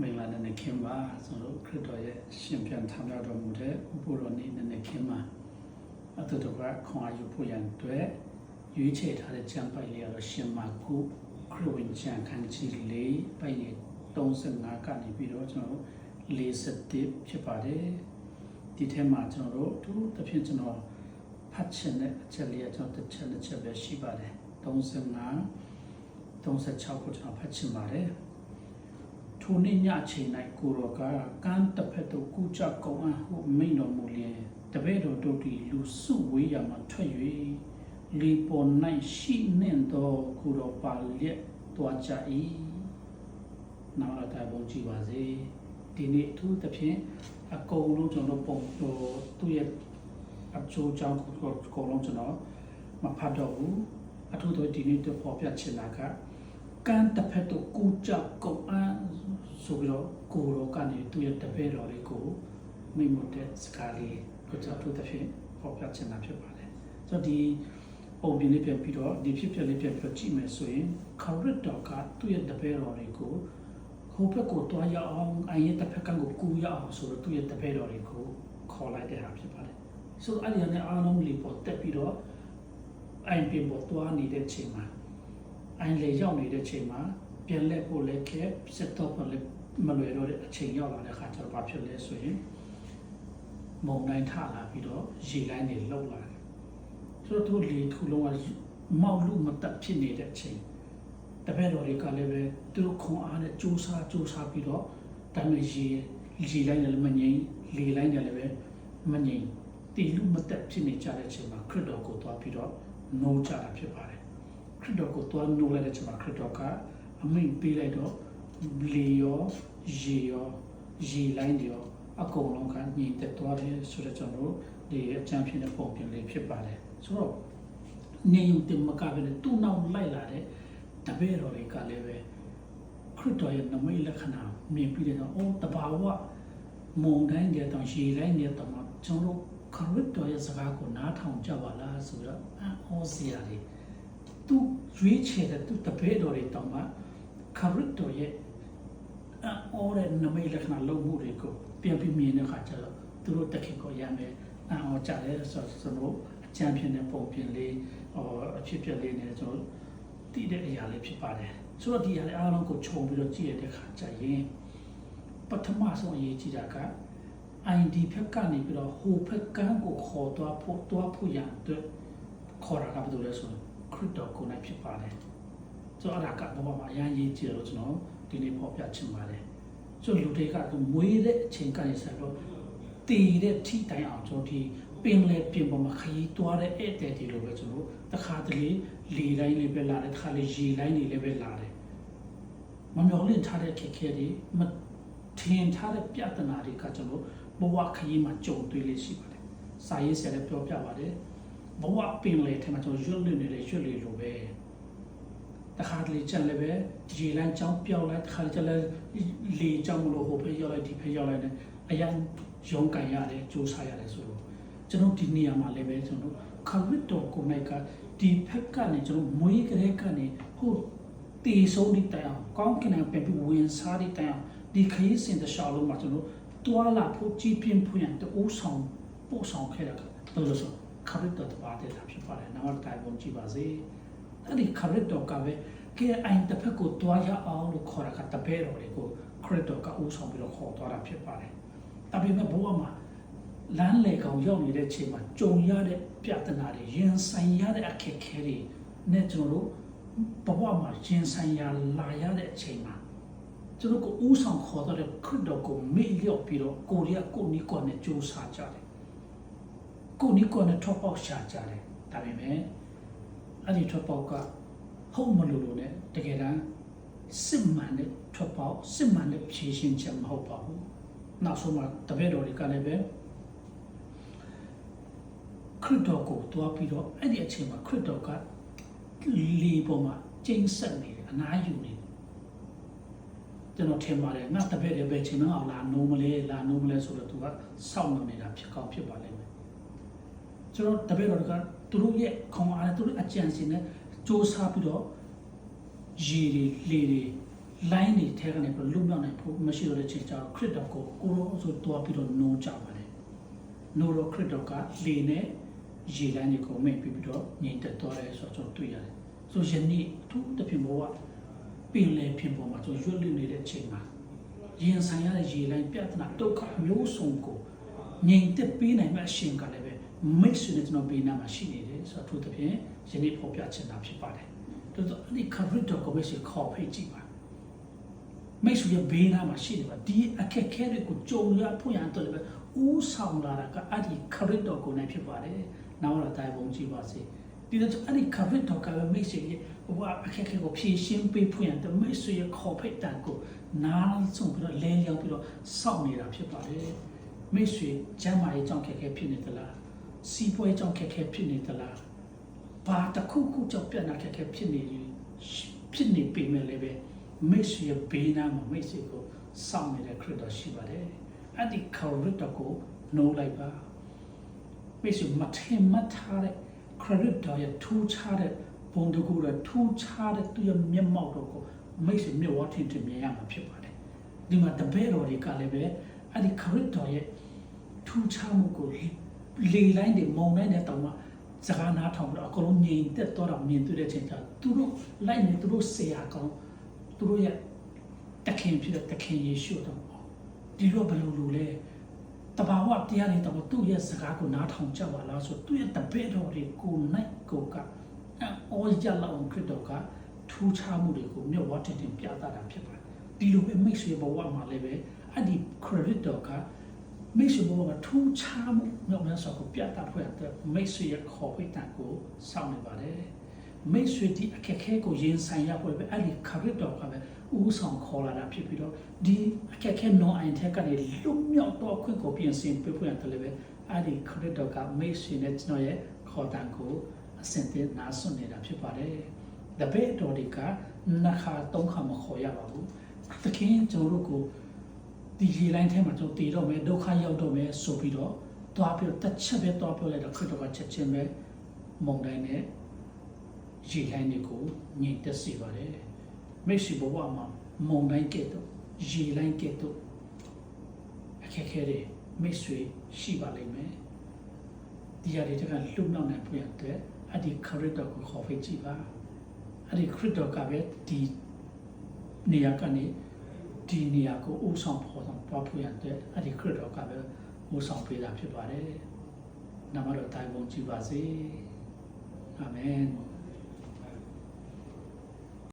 မင်္ဂလာနဲ့ခင်ပါကျွန်တော်ခရစ်တော်ရဲ့ရှင်ပြန်ထမြောက်တော်မူတဲ့ဥပုရောနေ့နဲ့ခင်ပါအတူတူကခွန်အားယူဖို့ရန်အတွက်ရွေးချယ်ထားတဲ့ကျမ်းပိုက်လေးကတော့ရှင်မာကုခရစ်ဝင်ကျမ်းခန်းကြီး၄ပိုက်ရဲ့35ကနေပြီးတော့ကျွန်တော်41ဖြစ်ပါတယ်ဒီထဲမှာကျွန်တော်တို့သူတစ်ဖြစ်ကျွန်တော်ဖတ်ချင်တဲ့အချက်လေးကျွန်တော်တစ်ချက်ပဲရှိပါတယ်35 36ကိုကျွန်တော်ဖတ်ချင်ပါတယ်ထိုနေ့ညချိန်၌ကိုရောကကမ်းတစ်ဖက်သို့ကူးကြကောင်းအံ့ဟုမိန်တော်မူလျင်တပည့်တော်တို့သည်လူစုဝေးရာမှထွက်၍လီပေါ်၌ရှိနှင့်သောကိုရောပါလျက်တွားကြ၏နောက်တော့တိုင်ပုံကြည့်ပါစေဒီနေ့သူတစ်ဖြင့်အကုန်လုံးကျွန်တော်ပုံသူ့ရဲ့အကျိုးကြောင့်ကိုအကုန်လုံးကျွန်တော်မဖတ်တော့ဘူးအထူးသဖြင့်ဒီနေ့တော့ပေါ်ပြချင်တာကကမ်းတစ်ဖက်သို့ကူးကြကောင်းအံ့ဆိုပြီးတော့ကိုရောကနေသူ့ရဲ့တပည့်တော်လေးကိုမိမ့်မတဲ့စကားလေးကိုကျွန်တော်တို့တစ်ဖြင့်ပေါ်ပြချင်တာဖြစ်ပါတယ်ဆိုတော့ဒီပုံပြင်လေးပြန်ပြီးတော့ဒီဖြစ်ဖြစ်လေးပြန်ပြီးကြည့်မယ်ဆိုရင်ခရစ်တော်ကသူ့ရဲ့တပည့်တော်လေးကိုဟိုဘက်ကိုတွားရအောင်အရင်တစ်ဖက်ကကိုကူးရအောင်ဆိုတော့သူ့ရဲ့တပည့်တော်လေးကိုခေါ်လိုက်တဲ့ဟာဖြစ်ပါတယ်ဆိုတော့အဲ့ဒီနဲ့အားလုံးလေးပေါ်တက်ပြီးတော့အိုင်ပြင်ပေါ်တွားနေတဲ့ချိန်မှာအိုင်လေရောက်နေတဲ့ချိန်မှာပြန်လက်ဖို့လည်းခဲစက်တော့လည်းမလွယ်တော့တဲ့အချိန်ရောက်လာတဲ့အခါကျတော့ဘာဖြစ်လဲဆိုရင်မုန်တိုင်းထလာပြီးတော့ရေလိုင်းတွေလှုပ်လာတယ်ဆိုတော့သူလေထူလုံးကမောက်လို့မတက်ဖြစ်နေတဲ့အချိန်တပည့်တော်တွေကလည်းပဲသူတို့ခွန်အားနဲ့ကြိုးစားပြီးတော့တမ်းရေလိုင်းလည်းမငြိမ်လေလိုင်းလည်းပဲမငြိမ်တီလူမတက်ဖြစ်နေကြတဲ့အချိန်မှာခရစ်တော်ကိုသွားပြီးတော့နိုးကြတာဖြစ်ပါတယ်ခရစ်တော်ကိုသွားနိုးလိုက်တဲ့အချိန်မှာခရစ်တော်ကအမိန့်ပေးလိုက်တော့လေရောရေလိုင်းတွေရောအကုန်လုံးကညီတက်သွားတယ်ဆိုတော့ကျွန်တော်တို့ဒီအချမ်းဖြစ်တဲ့ပုံပြင်လေးဖြစ်ပါတယ်ဆိုတော့နေုံတင်မကပဲသူ့နောက်လိုက်လာတဲ့တပည့်တော်တွေကလည်းပဲခရစ်တော်ရဲ့နမိတ်လက္ခဏာမြင်ပြီးတော့အော်တဘာဝမုန်တိုင်းတွေတောင်ရေလိုင်းတွေတောင်ကျွန်တော်တို့ခရစ်တော်ရဲ့စကားကိုနားထောင်ကြပါလားဆိုတော့အော်စရာတွေသူရွေးချယ်တဲ့သူတပည့်တော်တွေတောင်မှခရစ်တော်ရဲ့အော်တဲ့နမိတ်လက္ခဏာလုံးမှုတွေကိုပြန်ပြီးမြင်တဲ့အခါကျတော့သူတို့တခင်ကိုရမယ်အော်ကြတယ်ဆိုတော့အချမ်းဖြစ်တဲ့ပုံပြင်လေးအဖြစ်ပြက်လေးနဲ့ကျွန်တော်တည်တဲ့အရာလေးဖြစ်ပါတယ်ဆိုတော့ဒီအရာလေးအားလုံးကိုခြုံပြီးတော့ကြည့်ရတဲ့အခါကျရင်ပထမဆုံးအရေးကြီးတာက ID ဖက်ကနေပြီးတော့ဟိုဖက်ကန်းကိုခေါ်သွားဖို့ရန်အတွက်ခေါ်တာကဘာလို့လဲဆိုတော့ခရစ်တော်ကိုယ်၌ဖြစ်ပါတယ်ဆိုတော့အဲ့ဒါကဘာမှအရင်ရေးကြည့်လို့ကျွန်တော်ဒီနေ့ပေါ်ပြချင်ပါတယ်ဆိုတော့လူတွေကမွေးတဲ့အချိန်ကနေဆက်တော့တည်တဲ့ထိတိုင်အောင်ကျွန်တော်ဒီပင်လေပြင်ပေါ်မှာခရီးသွားတဲ့ဧည့်သည်တွေလိုပဲကျွန်တော်တခါတလေလေတိုင်းလေးပဲလာတယ်တခါလေရေတိုင်းတွေလည်းပဲလာတယ်မမျောလင့်ထားတဲ့ခက်ခဲတွေမထင်ထားတဲ့ပြဿနာတွေကကျွန်တော်ဘဝခရီးမှာကြုံတွေ့လေးရှိပါတယ်စာရေးဆရာလည်းပြောပြပါတယ်ဘဝပင်လေထဲမှာကျွန်တော်ရွတ်လွတ်နေလေရွတ်လေလိုပဲတခါတလေချက်လည်းပဲရေလမ်းကြောင်းပြောင်းလိုက်တခါတလေလေကြောင်းမလို့ဟိုဖက်ရောက်လိုက်ဒီဖက်ရောက်လိုက်နဲ့အရင်ရုံးကန်ရတယ်ကြိုးစားရတယ်ဆိုတော့ကျွန်တော်ဒီနေရာမှာလည်းပဲကျွန်တော်ခရစ်တော်ကိုယ်၌ကဒီဖက်ကနေကျွန်တော်မွေးကလေးကနေဟိုတေဆုံးတဲ့တိုင်အောင်ကောင်းကင်နဲ့ပြန်ပြီးဝင်စားတဲ့တိုင်အောင်ဒီခရီးစဉ်တစ်လျှောက်လုံးမှာကျွန်တော်တွာလာဖို့ကြည်ပြင်းဖွင့်တဲ့အိုးဆောင်ပို့ဆောင်ခဲ့တာတော့ဆိုခရစ်တော်တပါးတဲ့ဖြစ်ပါတယ်နောက်တိုင်ပုံကြည့်ပါစေအဲ့ဒီခရစ်တော်ကပဲကဲအိုင်တစ်ဖက်ကိုတွားရအောင်လို့ခေါ်တာကတပည့်တော်တွေကိုခရစ်တော်ကအိုးဆောင်ပြီးတော့ခေါ်သွားတာဖြစ်ပါတယ်ဒါပေမဲ့ဘဝမှာလမ်းလေကောင်ရောက်နေတဲ့အချိန်မှာကြုံရတဲ့ပြဿနာတွေရင်ဆိုင်ရတဲ့အခက်အခဲတွေနဲ့ကျွန်တော်တို့ဘဝမှာရင်ဆိုင်ရလာရတဲ့အချိန်မှာကျွန်တော်ကိုဦးဆောင်ခေါ်တဲ့ခရစ်တော်ကိုမေ့လျော့ပြီးတော့ကိုရီးယားကိုနီကွန်နဲ့ကြိုးစားကြတယ်ကိုနီကွန်နဲ့ထောက်ပေါက်ရှာကြတယ်ဒါပေမဲ့အဲ့ဒီထောက်ပေါက်ကဟုတ်မလို့နဲ့တကယ်တမ်းစစ်မှန်တဲ့ထောက်ပေါက်စစ်မှန်တဲ့ဖြည့်ရှင်းချက်မဟုတ်ပါဘူးနောက်ဆုံးမှာတပည့်တော်တွေကလည်းပဲခရစ်တော်ကိုတွားပြီးတော့အဲ့ဒီအချိန်မှာခရစ်တော်ကလေပေါ်မှာကျိန်းဆက်နေတယ်အနားယူနေတယ်ကျွန်တော်ထင်ပါတယ်ငါတပည့်တွေပဲချိန်မှအောင်လာနိုးမလဲဆိုတော့သူကစောင့်နေတာဖြစ်ကောင်းဖြစ်ပါလိမ့်မယ်ကျွန်တော်တပည့်တော်ကသူတို့ရဲ့ခေါင်းအားနဲ့သူတို့အကြံစီနဲ့စ조사ပြီးတော့ရေတွေလေတွေ line တွေထဲကနေပြီးလုံလောက်နိုင်ဖို့မရှိတော့တဲ့ချိန်ကျတော့ခရစ်တော်ကိုရောဆိုတွားပြီးတော့နိုးကြပါတယ်နိုးတော့ခရစ်တော်ကလေနဲ့ရေလိုင်းတွေကိုမိတ်ပြီးတော့ငြိမ်သက်သွားတယ်ဆိုတော့တွေ့ရတယ်ဆိုယနေ့အထူးတစ်ဖြစ်ဘောကပင်လေဖြစ်ပေါ်မှာဆိုရွတ်လွတ်နေတဲ့ချိန်မှာရင်ဆိုင်ရတဲ့ရေလိုင်းပြဿနာဒုက္ခမျိုးစုံကိုငြိမ်သက်ပေးနိုင်မဲ့အရှင်ကလည်းပဲမိတ်ဆွေနဲ့ကျွန်တော်ဘေးနားမှာရှိနေတယ်ဆိုတော့အထူးတစ်ဖြစ်ယနေ့ဖော်ပြချင်တာဖြစ်ပါတယ်တော်တော်အဲ့ဒီခရစ်တော်ကိုပဲရှိခေါ်ဖိတ်ကြည့်ပါမိတ်ဆွေရဲ့ဘေးနားမှာရှိနေပါဒီအခက်ခဲတွေကိုကြုံရဖို့ရန်တော့လည်းဦးဆောင်လာတာကအဲ့ဒီခရစ်တော်ကိုနိုင်ဖြစ်ပါတယ်နောက်တော့တိုင်ပုံကြည့်ပါစေဒီတော့အဲ့ဒီခရစ်တော်ကလည်းမိတ်ဆွေရဲ့ဘဝအခက်ခဲကိုဖြေရှင်းပေးဖို့ရန်တော့မိတ်ဆွေရဲ့ခေါ်ဖိတ်တန်ကိုနားဆုံးပြီးတော့လဲလျောင်းပြီးတော့စောင့်နေတာဖြစ်ပါတယ်မိတ်ဆွေကျမ်းမာရေးကြောင့်ခက်ခဲဖြစ်နေသလားစီးပွားရေးကြောင့်ခက်ခဲဖြစ်နေသလားဘာတစ်ခုခုကြောင့်ပြဿနာခက်ခဲဖြစ်နေပေမဲ့လည်းပဲမိတ်ဆွေရဲ့ဘေးနားမှာမိတ်ဆွေကိုစောင့်နေတဲ့ခရစ်တော်ရှိပါတယ်အဲ့ဒီခရစ်တော်ကိုနိုးလိုက်ပါမိတ်ဆွေမထင်မှတ်ထားတဲ့ခရစ်တော်ရဲ့ထူးခြားတဲ့ဘုံတကူတဲ့ထူးခြားတဲ့သူ့ရဲ့မျက်မှောက်တော်ကိုမိတ်ဆွေမျက်ဝါးထင်ထင်မြင်ရမှာဖြစ်ပါတယ်ဒီမှာတပည့်တော်တွေကလည်းပဲအဲ့ဒီခရစ်တော်ရဲ့ထူးခြားမှုကိုလေလိုင်းတွေမုံလိုက်တဲ့တောင်မှစကားနားထောင်ပြီးတော့အကုန်လုံးငြိမ်သက်တော့မြင်တွေ့တဲ့ချိန်ကျသူတို့လိုက်နေသူတို့ဆရာကောင်းသူတို့ရဲ့တခင်ဖြစ်တဲ့တခင်ယေရှုတော်ဒီလိုဘယ်လိုလဲတဘာဝတရားတွေတော့သူ့ရဲ့စကားကိုနားထောင်ကြပါလားဆိုသူ့ရဲ့တပည့်တော်တွေကိုနိုင်ကိုကအော်ကြလောက်ခရစ်တော်ကထူးခြားမှုတွေကိုမြတ်ဝါတင်တင်ပြသတာဖြစ်ပါတယ်ဒီလိုပဲမိတ်ဆွေဘဝမှာလည်းပဲအဲ့ဒီခရစ်တော်ကမိတ်ဆွေဘဝကထူးခြားမှုမြတ်စွာကိုပြသဖွဲ့တဲ့မိတ်ဆွေရဲ့ခေါ်ဖိတ်တန်ကိုစောင့်နေပါတယ်မိတ်ဆွေဒီအခက်ခဲကိုရင်ဆိုင်ရဖို့ပဲအဲ့ဒီခရစ်တော်ကပဲဦးဆောင်ခေါ်လာတာဖြစ်ပြီးတော့ဒီအခက်ခဲနော်အိုင်ထက်ကနေလွတ်မြောက်တော့ခွင့်ကိုပြင်ဆင်ပေးဖို့ရတယ်လည်းပဲအဲ့ဒီခရစ်တော်ကမိတ်ဆွေနဲ့ကျွန်တော်ရဲ့ခေါ်တန်ကိုအစင်တင်နားဆွနေတာဖြစ်ပါတယ်တပည့်တော်တွေကနှစ်ခါသုံးခါမခေါ်ရပါဘူးသခင်ကျွန်တော်တို့ကိုဒီရေလိုင်းထဲမှာကျွန်တော်တည်တော့မယ်ဒုက္ခရောက်တော့မယ်ဆိုပြီးတော့တွားပြီးတော့တစ်ချက်ပဲတွားပြောလိုက်တော့ခရစ်တော်ကချက်ချင်းပဲမုန်တိုင်းနဲ့ရေလိုင်းတွေကိုညှိတက်စေပါတယ်မိတ်ဆွေဘဝမှာမုန်တိုင်းကဲ့သို့ရေလိုင်းကဲ့သို့အခက်ခဲတွေမိတ်ဆွေရှိပါလိမ့်မယ်ဒီရတဲ့ကလုံလောက်နိုင်ဖို့အတွက်အဲ့ဒီခရစ်တော်ကိုခေါ်ဖိတ်ကြည့်ပါအဲ့ဒီခရစ်တော်ကပဲဒီနေရာကနေဒီနေရာကိုဦးဆောင်ဖော်ဆောင်တွားဖို့ရတဲ့အဲ့ဒီခရစ်တော်ကပဲဦးဆောင်ပေးတာဖြစ်ပါတယ်နာမတော်တိုင်ပုံကြည့်ပါစေအာမင်